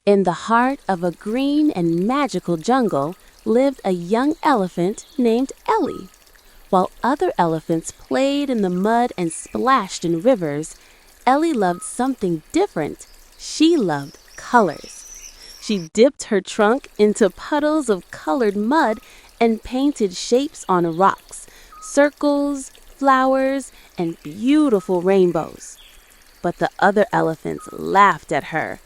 In the heart of a green and magical jungle lived a young elephant named Ellie. While other elephants played in the mud and splashed in rivers, Ellie loved something different. She loved colors. She dipped her trunk into puddles of colored mud and painted shapes on rocks, circles, flowers, and beautiful rainbows. But the other elephants laughed at her.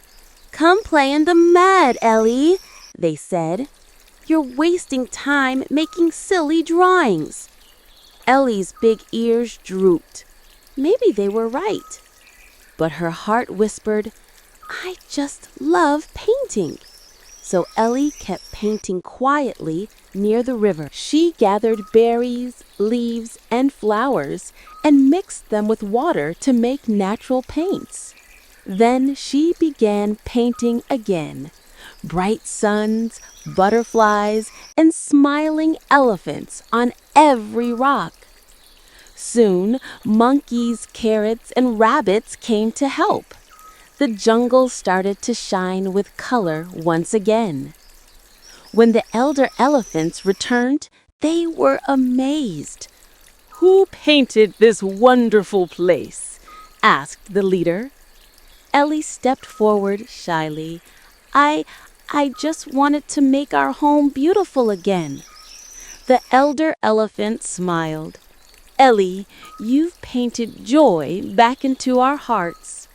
"Come play in the mud, Ellie," they said. "You're wasting time making silly drawings." Ellie's big ears drooped. Maybe they were right. But her heart whispered, "I just love painting." So Ellie kept painting quietly near the river. She gathered berries, leaves, and flowers and mixed them with water to make natural paints. Then she began painting again. Bright suns, butterflies, and smiling elephants on every rock. Soon, monkeys, carrots, and rabbits came to help. The jungle started to shine with color once again. When the elder elephants returned, they were amazed. "Who painted this wonderful place?" asked the leader. Ellie stepped forward shyly. I just wanted to make our home beautiful again." The elder elephant smiled. "Ellie, you've painted joy back into our hearts."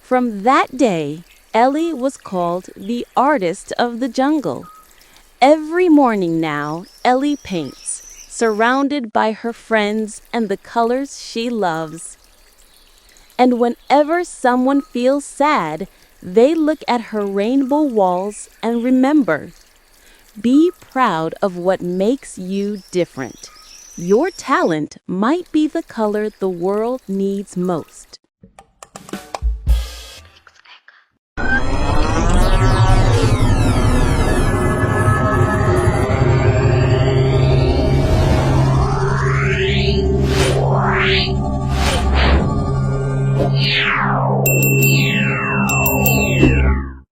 From that day, Ellie was called the artist of the jungle. Every morning now, Ellie paints, surrounded by her friends and the colors she loves. And whenever someone feels sad, they look at her rainbow walls and remember. Be proud of what makes you different. Your talent might be the color the world needs most.